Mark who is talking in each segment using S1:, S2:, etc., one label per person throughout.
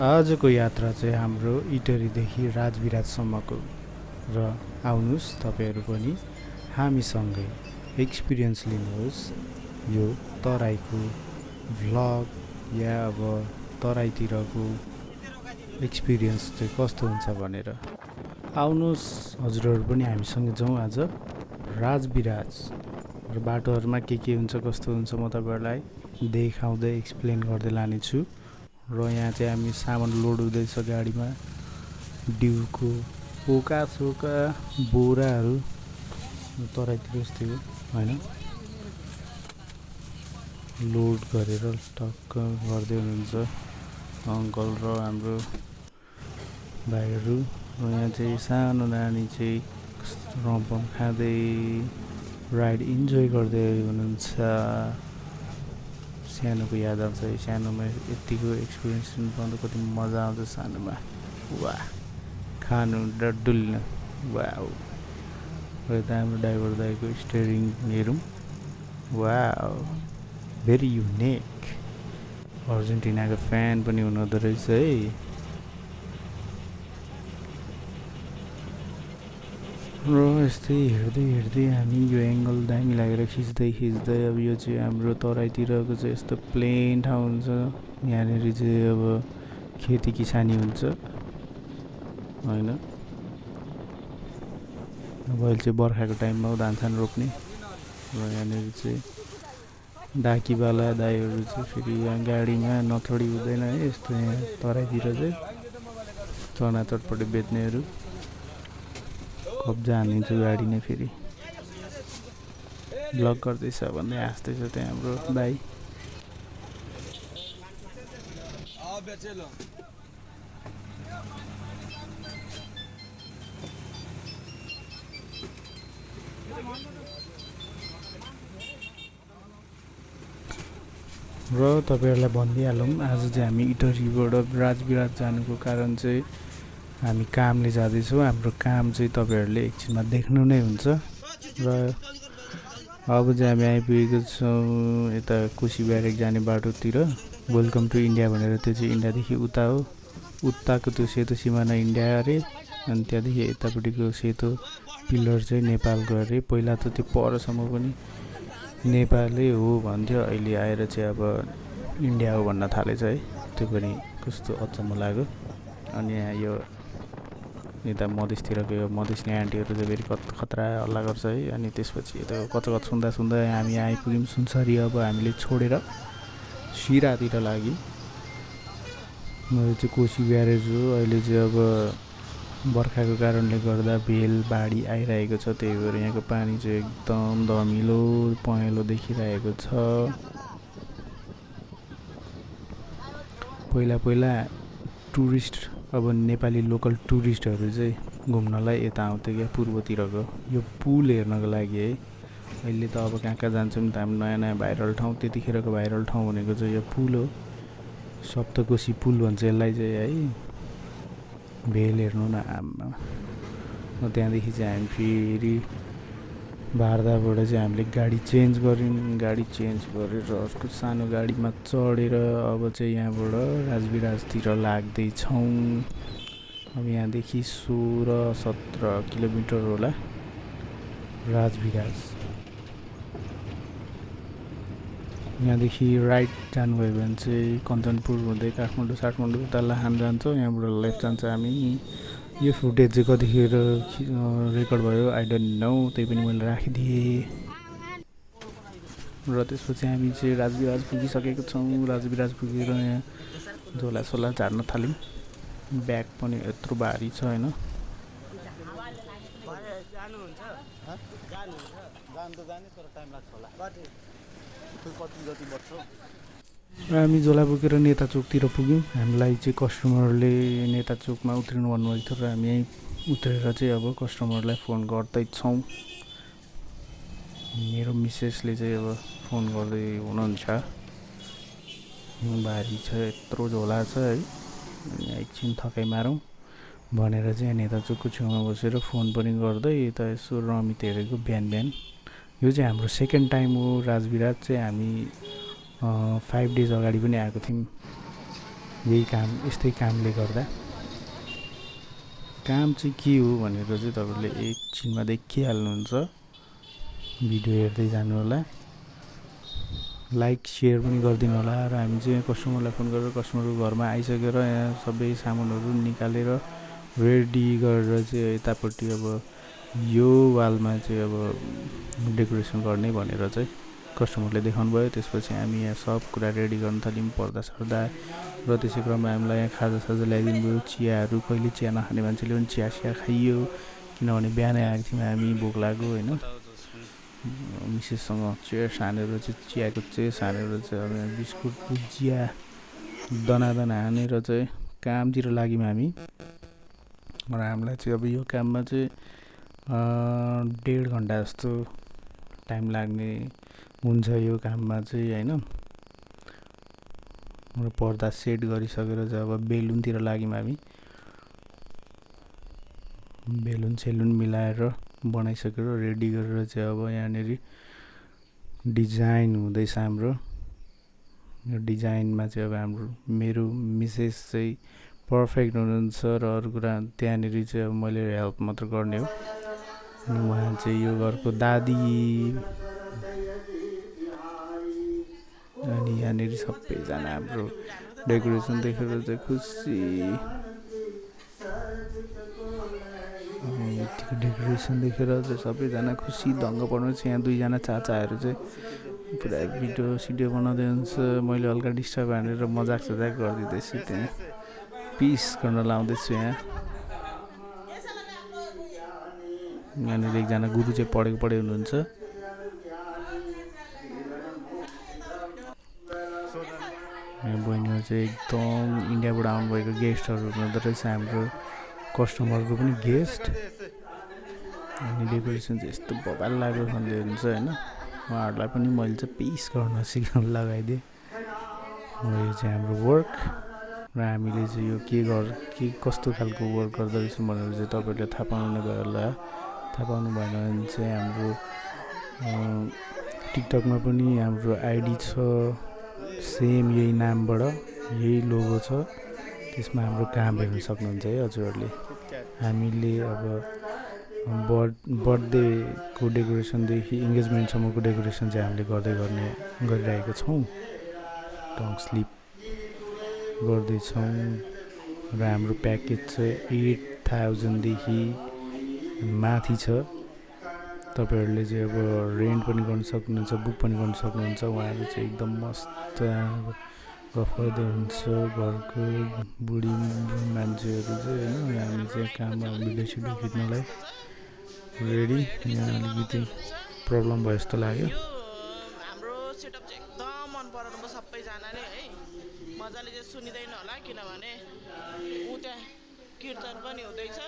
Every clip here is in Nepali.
S1: आजको यात्रा चाहिँ हाम्रो इटरीदेखि राजविराजसम्मको र आउनुहोस् तपाईँहरू पनि हामीसँगै एक्सपिरियन्स लिनुहोस् यो तराईको भ्लग या अब तराईतिरको एक्सपिरियन्स चाहिँ कस्तो हुन्छ भनेर आउनुहोस् हजुरहरू पनि हामीसँग जाउँ आज राजविराज र बाटोहरूमा के हुन्छ कस्तो हुन्छ म तपाईँहरूलाई देखाउँदै एक्सप्लेन गर्दै लानेछु र यहाँ चाहिँ हामी सामान लोड हुँदैछ गाडीमा डिउको पोकासोका बोराहरू तराईतिर जस्तै हो होइन लोड गरेर टक्क गर्दै हुनुहुन्छ अङ्कल र हाम्रो भाइहरू र यहाँ चाहिँ सानो नानी चाहिँ रम्पम खाँदै राइड इन्जोय गर्दै हुनुहुन्छ सानोको याद आउँछ सानोमा यतिको एक्सपिरियन्स लिनु पाउँदा कति मजा आउँछ सानोमा वाह खानु र डुल्नु वाह र यता हाम्रो ड्राइभर दाइको स्टियरिङ हेरौँ वाह भेरी युनिक अर्जेन्टिनाको फ्यान पनि हुनुहुँदो रहेछ है र यस्तै हेर्दै हामी यो एङ्गल दामी लागेर खिच्दै अब यो चाहिँ हाम्रो तराईतिरको चाहिँ यस्तो प्लेन ठाउँ हुन्छ यहाँनिर चाहिँ अब खेती किसानी हुन्छ होइन अब अहिले चाहिँ बर्खाको टाइममा हो धान रोप्ने र यहाँनिर चाहिँ डाकीवाला दाईहरू चाहिँ फेरि यहाँ गाडीमा नथोडी हुँदैन है यस्तो यहाँ तराईतिर चाहिँ चना चटपटे बेच्नेहरू कब्जा हानिन्छ गाडी नै फेरि ब्लग गर्दैछ भन्दै हाँस्दैछ त्यहाँ हाम्रो दाई र तपाईँहरूलाई भनिदिइहालौँ आज चाहिँ हामी इटरीबाट राजविराज जानुको कारण चाहिँ हामी कामले जाँदैछौँ हाम्रो काम चाहिँ तपाईँहरूले एकछिनमा देख्नु नै हुन्छ र अब चाहिँ हामी आइपुगेको छौँ यता कोशी ब्यारेक जाने बाटोतिर वेलकम टु इन्डिया भनेर त्यो चाहिँ इन्डियादेखि उता हो उताको त्यो सेतो सिमाना इन्डिया अरे अनि त्यहाँदेखि यतापट्टिको सेतो पिलर चाहिँ नेपालको अरे पहिला त त्यो परसम्म पनि नेपालै हो भन्थ्यो अहिले आएर चाहिँ अब इन्डिया हो भन्न थालेछ है त्यो पनि कस्तो अचम्म लाग्यो अनि यहाँ यो यता मधेसतिरको यो मधेसनी आन्टीहरू चाहिँ फेरि खतरा हल्ला गर्छ है अनि त्यसपछि यता कचकच सुन्दा हामी आइपुग्यौँ सुनसरी अब हामीले छोडेर सिरातिर लाग्यौँ यो चाहिँ कोशी ब्यारेज हो अहिले चाहिँ अब बर्खाको कारणले गर्दा भेल बाढी आइरहेको छ त्यही भएर यहाँको पानी चाहिँ एकदम धमिलो पहेँलो देखिरहेको छ पहिला टुरिस्ट अब नेपाली लोकल टुरिस्टहरू चाहिँ घुम्नलाई यता आउँथ्यो क्या पूर्वतिरको यो पुल हेर्नको लागि है अहिले त अब कहाँ जान्छौँ त हामी नयाँ भाइरल ठाउँ त्यतिखेरको भाइरल ठाउँ भनेको चाहिँ यो पुल हो सप्तकोशी पुल भन्छ यसलाई चाहिँ है भेल हेर्नु न आमा त्यहाँदेखि चाहिँ हामी फेरि बारदाबाट चाहिँ हामीले गाडी चेन्ज गऱ्यौँ गाडी चेन्ज गरेर अर्को सानो गाडीमा चढेर अब चाहिँ यहाँबाट राजविराजतिर लाग्दैछौँ अब यहाँदेखि 16-17 किलोमिटर होला राजविराज यहाँदेखि राइट जानुभयो भने चाहिँ कञ्चनपुर हुँदै काठमाडौँ उता लाहान जान्छ यहाँबाट लेफ्ट जान्छ हामी यो फुटेज चाहिँ कतिखेर रेकर्ड भयो आई डोन्ट नो त्यही पनि मैले राखिदिएँ र त्यसपछि हामी चाहिँ राजविराज पुगिसकेको छौँ राजविराज पुगेर यहाँ झोलासोला झार्न थाल्यौँ ब्याग पनि यत्रो भारी छ होइन हामी झोला बोकेर नेता चोकतिर पुग्यौँ हामीलाई चाहिँ कस्टमरले नेता चोकमा उत्रिनु भन्नुभएको थियो र हामी यहीँ उत्रेर चाहिँ अब कस्टमरलाई फोन गर्दैछौँ मेरो मिसेसले चाहिँ अब फोन गर्दै हुनुहुन्छ भारी छ यत्रो झोला छ है एकछिन थकाइ मारौँ भनेर चाहिँ नेता चोकको छेउमा बसेर फोन पनि गर्दै यता यसो रमित हेरेको बिहान यो चाहिँ हाम्रो सेकेन्ड टाइम हो राजविराज चाहिँ हामी 5 डेज अगाडि पनि आएको थियौँ यही काम यस्तै कामले गर्दा काम चाहिँ के हो भनेर चाहिँ तपाईँले एकछिनमा देखिहाल्नुहुन्छ। भिडियो हेर्दै जानु होला, लाइक सेयर पनि गरिदिनु होला। र हामी चाहिँ कस्टमरलाई फोन गरेर कस्टमरको घरमा आइसकेर यहाँ सबै सामानहरू निकालेर रेडी गरेर चाहिँ यतापट्टि अब यो वालमा चाहिँ अब डेकोरेसन गर्ने भनेर चाहिँ कस्टमरले देखाउनु भयो। त्यसपछि हामी यहाँ सब कुरा रेडी गर्न थाल्यौँ, पर्दा सर्दा। र त्यसै क्रममा हामीलाई यहाँ खाजासाजा ल्याइदिनु भयो। चियाहरू, कहिले चिया नखाने मान्छेले पनि चिया खाइयो, किनभने बिहानै आएको थियौँ हामी, भोक लाग्यो होइन। मिसेससँग चेयर्स हानेर चाहिँ चियाको चेयर्स हानेर चाहिँ अब बिस्कुट भुजिया दाना हानेर चाहिँ कामतिर लाग्यौँ हामी। र हामीलाई चाहिँ अब यो काममा चाहिँ 1.5 घन्टा जस्तो टाइम लाग्ने हुन्छ यो काममा चाहिँ होइन। र पर्दा सेट गरिसकेर चाहिँ अब बेलुनतिर लाग्यौँ हामी। बेलुन सेलुन मिलाएर बनाइसकेर रेडी गरेर चाहिँ अब यहाँनिर डिजाइन हुँदैछ हाम्रो। यो डिजाइनमा चाहिँ अब हाम्रो मेरो मिसेस चाहिँ पर्फेक्ट हुनुहुन्छ। र अरू कुरा त्यहाँनिर चाहिँ अब मैले हेल्प मात्र गर्ने हो। उहाँ चाहिँ यो घरको दादी। अनि यहाँनिर सबैजना हाम्रो डेकोरेसन देखेर चाहिँ खुसी। डेकोरेसन देखेर चाहिँ सबैजना खुसी दङ्ग पर्नु चाहिँ। यहाँ 2जना चाचाहरू चाहिँ पुरा भिडियो बनाउँदै हुन्छ। मैले हल्का डिस्टर्ब हानेर मजाक सजाक गरिदिँदैछु, त्यहाँ पिस गर्न लाउँदैछु। यहाँनिर एकजना गुरु चाहिँ पढे हुनुहुन्छ। यहाँ बहिनीहरू चाहिँ एकदम इन्डियाबाट आउनुभएको गेस्टहरू हुनुहुँदो रहेछ, हाम्रो कस्टमरको पनि गेस्ट। अनि डेकोरेसन चाहिँ यस्तो बबाल लाग्यो भन्दै हुन्छ होइन। उहाँहरूलाई पनि मैले चाहिँ पिस गर्न सिकाउनु लगाइदिएँ। यो चाहिँ हाम्रो वर्क। र हामीले चाहिँ यो के कस्तो खालको वर्क गर्दो रहेछौँ भनेर चाहिँ तपाईँहरूले थाहा पाउनु भयो होला। थाहा पाउनु भएन भने चाहिँ हाम्रो टिकटकमा पनि हाम्रो आइडी छ, सेम यही नामबाट यही लोगो छ। त्यसमा हाम्रो काम हेर्न सक्नुहुन्छ है हजुरहरूले। हामीले अब बर्थडेको डेकोरेसनदेखि इन्गेजमेन्टसम्मको डेकोरेसन चाहिँ हामीले गरिरहेको छौँ। टङ स्लिप गर्दैछौँ। र हाम्रो प्याकेज चाहिँ 8000 देखि माथि छ। तपाईँहरूले चाहिँ अब रेन्ट पनि गर्न सक्नुहुन्छ, बुक पनि गर्न सक्नुहुन्छ। उहाँहरू चाहिँ एकदम मस्त गफ गर्दै हुन्छ। घरको बुढी मान्छेहरू चाहिँ होइन। हामी चाहिँ काममा भिडियो सिडियो खिच्नलाई रेडी। यहाँ अलिकति प्रब्लम भयो जस्तो लाग्यो।
S2: हाम्रो सेटअप चाहिँ एकदम मन पराउनु भयो सबैजनाले है। मजाले चाहिँ सुनिँदैन होला किनभने ऊ त्यहाँ कीर्तन पनि हुँदैछ।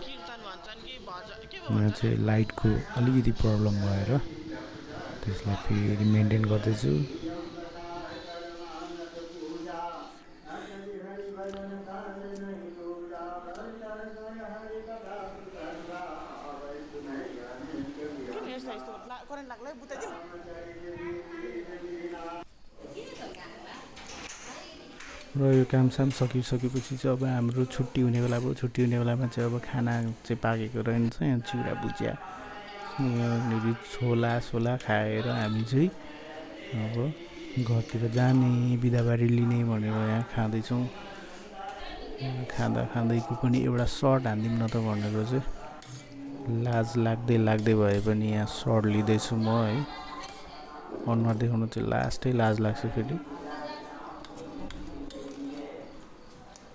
S2: कीर्तन भन्छन् कि भजन के भन्छ।
S1: यहाँ चाहिँ लाइटको अलिकति प्रब्लम भएर त्यसलाई फेरि मेन्टेन गर्दैछु। र यो कामसाम सकिसकेपछि चाहिँ अब हाम्रो छुट्टी हुने बेला भयो। छुट्टी हुने बेलामा चाहिँ अब खाना चाहिँ पाकेको रहन्छ। यहाँ चिउरा भुजिया छोला खाएर हामी चाहिँ अब घरतिर जाने, बिदाबारी लिने भनेर यहाँ खाँदैछौँ। खाँदैको पनि एउटा सर्ट हानिदिउँ न त भनेर चाहिँ लाज लाग्दै भए पनि यहाँ सर्ट लिँदैछु म है। अनुहार देखाउनु चाहिँ लाज लाग्छ। फेरि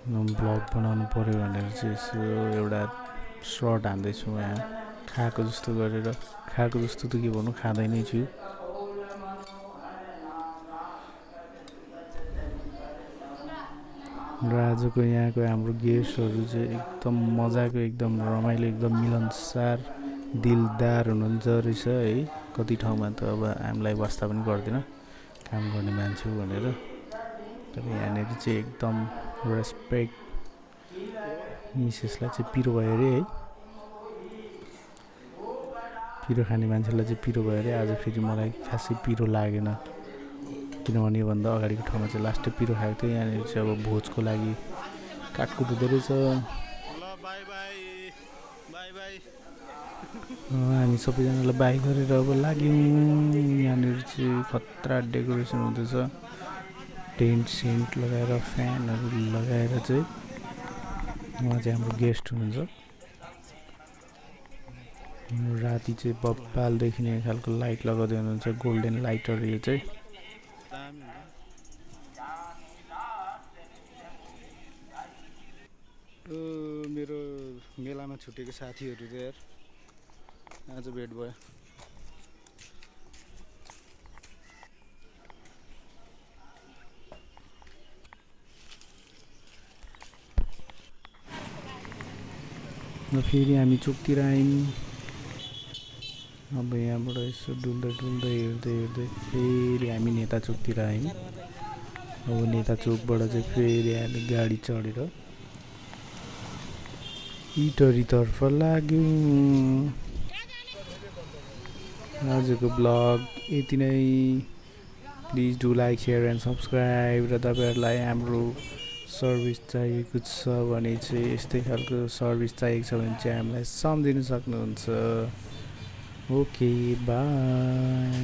S1: ब्लग बनाउनु पऱ्यो भनेर चाहिँ यसो एउटा सर्ट हान्दैछु यहाँ। खाएको जस्तो त के भन्नु, खाँदै नै छु। र आजको यहाँको हाम्रो गेस्टहरू चाहिँ एकदम मजाको, एकदम रमाइलो, एकदम मिलनसार, दिलदार हुनुहुन्छ रहेछ है। कति ठाउँमा त अब हामीलाई वास्ता पनि गर्दैन काम गर्ने मान्छे भनेर। तर यहाँनिर चाहिँ एकदम रेस्पेक्ट। मिसेसलाई चाहिँ पिरो भयो अरे है। पिरो खाने मान्छेलाई चाहिँ पिरो भयो अरे। आज फेरि मलाई खासै पिरो लागेन। किनभने योभन्दा अगाडिको ठाउँमा चाहिँ लास्टै पिरो खाएको थियो। यहाँनिर चाहिँ अब भोजको लागि काटकुट धेरै छ। हामी सबैजनालाई बाई गरेर अब लाग्यौँ। यहाँनिर चाहिँ खतरा डेकोरेसन हुँदैछ, टेन्ट सेन्ट लगाएर फ्यानहरू लगाएर चाहिँ। उहाँ चाहिँ हाम्रो गेस्ट हुनुहुन्छ। राति चाहिँ बब्बाल देखिने खालको लाइट लगाउँदै हुनुहुन्छ, गोल्डन लाइटहरू यो चाहिँ। मेरो मेलामा छुटेको साथीहरू चाहिँ यार आज भेट भयो। र फेरि हामी चोकतिर आयौँ। अब यहाँबाट यसो डुल्दै डुल्दै हेर्दै हेर्दै फेरि हामी नेता चोकतिर आयौँ। अब नेता चोकबाट चाहिँ फेरि हामी गाडी चढेर इटरीतर्फ लाग्यौँ। आजको ब्लग यति नै। Please do like share and subscribe. र तपाईँहरूलाई हाम्रो सर्भिस चाहिएको छ भने चाहिँ यस्तै खालको सर्भिस चाहिएको छ भने चाहिँ हामीलाई सम्झिन सक्नुहुन्छ। Okay by.